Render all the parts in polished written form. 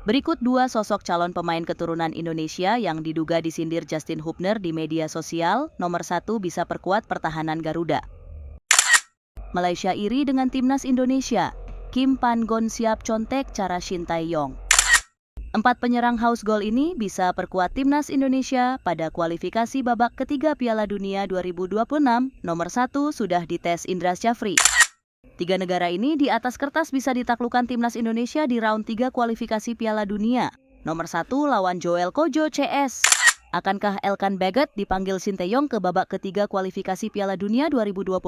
Berikut dua sosok calon pemain keturunan Indonesia yang diduga disindir Justin Hubner di media sosial. Nomor 1 bisa perkuat pertahanan Garuda. Malaysia iri dengan timnas Indonesia. Kim Pan-gon siap contek cara Shin Tae-yong. 4 penyerang house goal ini bisa perkuat timnas Indonesia pada kualifikasi babak ketiga Piala Dunia 2026. Nomor 1 sudah dites Indra Syafri. 3 negara ini di atas kertas bisa ditaklukkan timnas Indonesia di round 3 kualifikasi Piala Dunia. Nomor 1 lawan Joel Kojo CS. Akankah Elkan Baggett dipanggil Shin Tae-yong ke babak ketiga kualifikasi Piala Dunia 2026?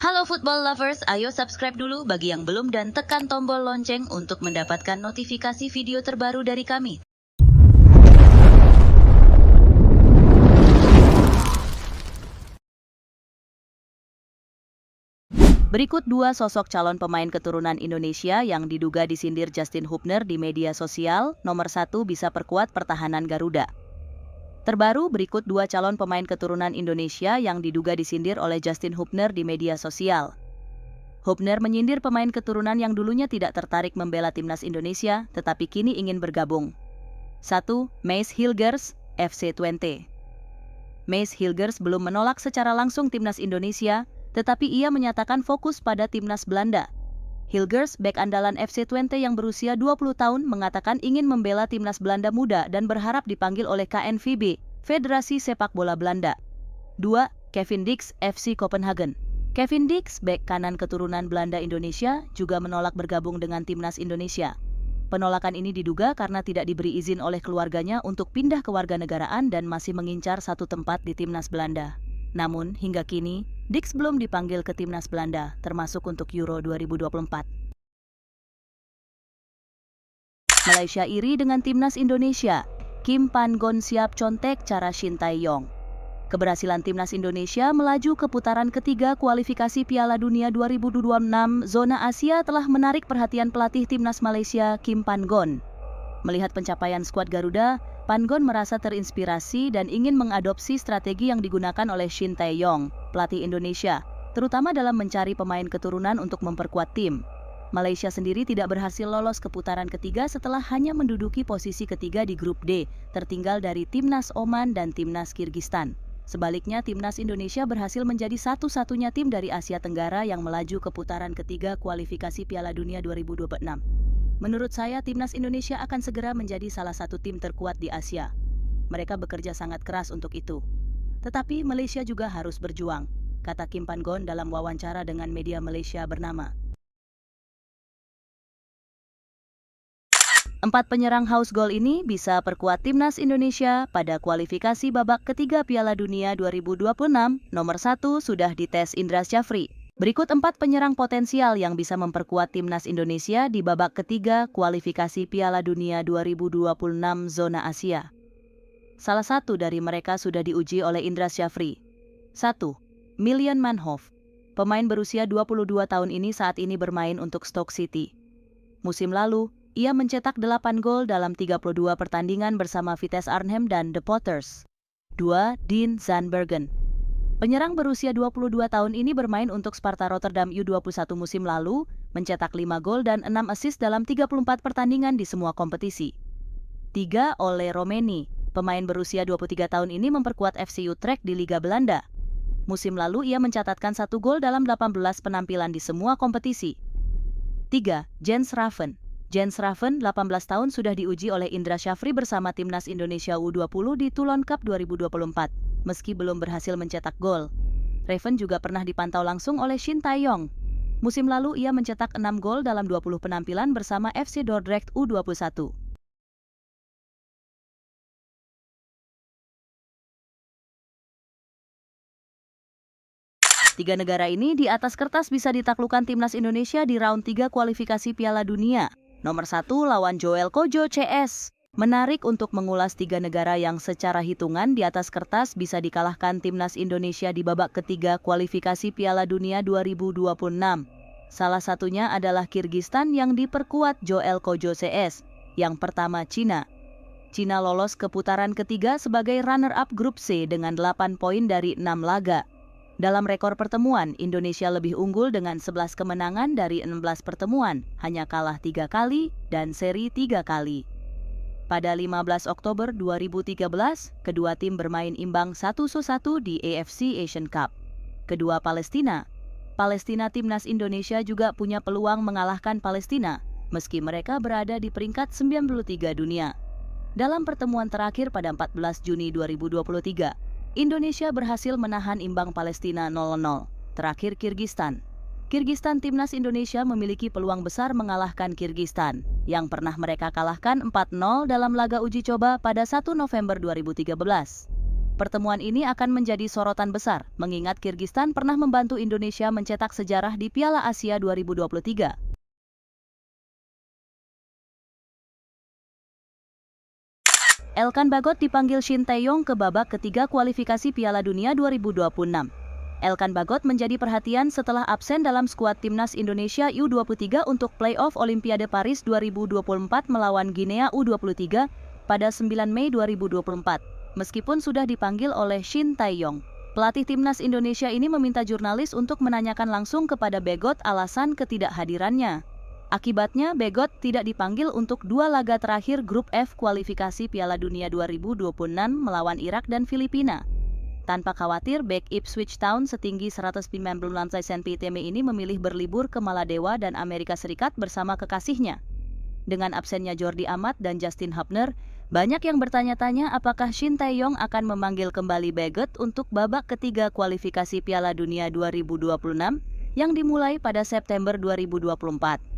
Halo football lovers, ayo subscribe dulu bagi yang belum dan tekan tombol lonceng untuk mendapatkan notifikasi video terbaru dari kami. Berikut dua sosok calon pemain keturunan Indonesia yang diduga disindir Justin Hubner di media sosial. Nomor 1 bisa perkuat pertahanan Garuda. Terbaru berikut dua calon pemain keturunan Indonesia yang diduga disindir oleh Justin Hubner di media sosial. Hubner menyindir pemain keturunan yang dulunya tidak tertarik membela timnas Indonesia, tetapi kini ingin bergabung. 1. Mace Hilgers, FC Twente. Mace Hilgers belum menolak secara langsung timnas Indonesia, tetapi ia menyatakan fokus pada timnas Belanda. Hilgers, bek andalan FC Twente yang berusia 20 tahun, mengatakan ingin membela timnas Belanda muda dan berharap dipanggil oleh KNVB, Federasi Sepak Bola Belanda. 2. Kevin Dix, FC Copenhagen. Kevin Dix, bek kanan keturunan Belanda Indonesia, juga menolak bergabung dengan timnas Indonesia. Penolakan ini diduga karena tidak diberi izin oleh keluarganya untuk pindah kewarganegaraan dan masih mengincar satu tempat di timnas Belanda. Namun, hingga kini, Dix belum dipanggil ke timnas Belanda, termasuk untuk Euro 2024. Malaysia iri dengan timnas Indonesia. Kim Pan-gon siap contek cara Shin Tae-yong. Keberhasilan timnas Indonesia melaju ke putaran ketiga kualifikasi Piala Dunia 2026 zona Asia telah menarik perhatian pelatih timnas Malaysia Kim Pan-gon. Melihat pencapaian skuad Garuda, Pan-gon merasa terinspirasi dan ingin mengadopsi strategi yang digunakan oleh Shin Tae-yong, pelatih Indonesia, terutama dalam mencari pemain keturunan untuk memperkuat tim. Malaysia sendiri tidak berhasil lolos ke putaran ketiga setelah hanya menduduki posisi ketiga di grup D, tertinggal dari timnas Oman dan timnas Kirgistan. Sebaliknya, timnas Indonesia berhasil menjadi satu-satunya tim dari Asia Tenggara yang melaju ke putaran ketiga kualifikasi Piala Dunia 2026. Menurut saya, timnas Indonesia akan segera menjadi salah satu tim terkuat di Asia. Mereka bekerja sangat keras untuk itu. Tetapi Malaysia juga harus berjuang, kata Kim Pan-gon dalam wawancara dengan media Malaysia bernama 4 penyerang house goal ini bisa perkuat timnas Indonesia pada kualifikasi babak ketiga Piala Dunia 2026. Nomor 1 sudah dites Indra Syafri. Berikut 4 penyerang potensial yang bisa memperkuat timnas Indonesia di babak ketiga kualifikasi Piala Dunia 2026 zona Asia. Salah satu dari mereka sudah diuji oleh Indra Syafri. 1. Million Manhoef. Pemain berusia 22 tahun ini saat ini bermain untuk Stoke City. Musim lalu, ia mencetak 8 gol dalam 32 pertandingan bersama Vitesse Arnhem dan The Potters. 2. Dean Zandbergen. Penyerang berusia 22 tahun ini bermain untuk Sparta Rotterdam U21 musim lalu, mencetak 5 gol dan 6 assist dalam 34 pertandingan di semua kompetisi. 3. Ole Romeni. Pemain berusia 23 tahun ini memperkuat FC Utrecht di Liga Belanda. Musim lalu ia mencatatkan 1 gol dalam 18 penampilan di semua kompetisi. 3. Jens Raven. Jens Raven, 18 tahun, sudah diuji oleh Indra Syafri bersama timnas Indonesia U20 di Toulon Cup 2024. Meski belum berhasil mencetak gol, Raven juga pernah dipantau langsung oleh Shin Tae-yong. Musim lalu ia mencetak 6 gol dalam 20 penampilan bersama FC Dordrecht U21. Tiga negara ini di atas kertas bisa ditaklukkan timnas Indonesia di round 3 kualifikasi Piala Dunia. Nomor 1 lawan Joel Kojo CS. Menarik untuk mengulas 3 negara yang secara hitungan di atas kertas bisa dikalahkan timnas Indonesia di babak ketiga kualifikasi Piala Dunia 2026. Salah satunya adalah Kirgistan yang diperkuat Joel Kojo CS. Yang pertama Cina. Cina lolos ke putaran ketiga sebagai runner-up grup C dengan 8 poin dari 6 laga. Dalam rekor pertemuan, Indonesia lebih unggul dengan 11 kemenangan dari 16 pertemuan, hanya kalah 3 kali dan seri 3 kali. Pada 15 Oktober 2013, kedua tim bermain imbang 1-1 di AFC Asian Cup. Kedua Palestina Timnas Indonesia juga punya peluang mengalahkan Palestina, meski mereka berada di peringkat 93 dunia. Dalam pertemuan terakhir pada 14 Juni 2023, Indonesia berhasil menahan imbang Palestina 0-0. Terakhir Kirgistan Timnas Indonesia memiliki peluang besar mengalahkan Kirgistan, yang pernah mereka kalahkan 4-0 dalam laga uji coba pada 1 November 2013. Pertemuan ini akan menjadi sorotan besar, mengingat Kirgistan pernah membantu Indonesia mencetak sejarah di Piala Asia 2023. Elkan Bagot dipanggil Shin Tae-yong ke babak ketiga kualifikasi Piala Dunia 2026. Elkan Bagot menjadi perhatian setelah absen dalam skuad timnas Indonesia U23 untuk playoff Olimpiade Paris 2024 melawan Guinea U23 pada 9 Mei 2024, meskipun sudah dipanggil oleh Shin Tae-yong. Pelatih timnas Indonesia ini meminta jurnalis untuk menanyakan langsung kepada Bagot alasan ketidakhadirannya. Akibatnya, Bagot tidak dipanggil untuk 2 laga terakhir Grup F kualifikasi Piala Dunia 2026 melawan Irak dan Filipina. Tanpa khawatir, bek Ipswich Town setinggi 190 cm ini memilih berlibur ke Maladewa dan Amerika Serikat bersama kekasihnya. Dengan absennya Jordi Amat dan Justin Hubner, banyak yang bertanya-tanya apakah Shin Tae-yong akan memanggil kembali Bagot untuk babak ketiga kualifikasi Piala Dunia 2026 yang dimulai pada September 2024.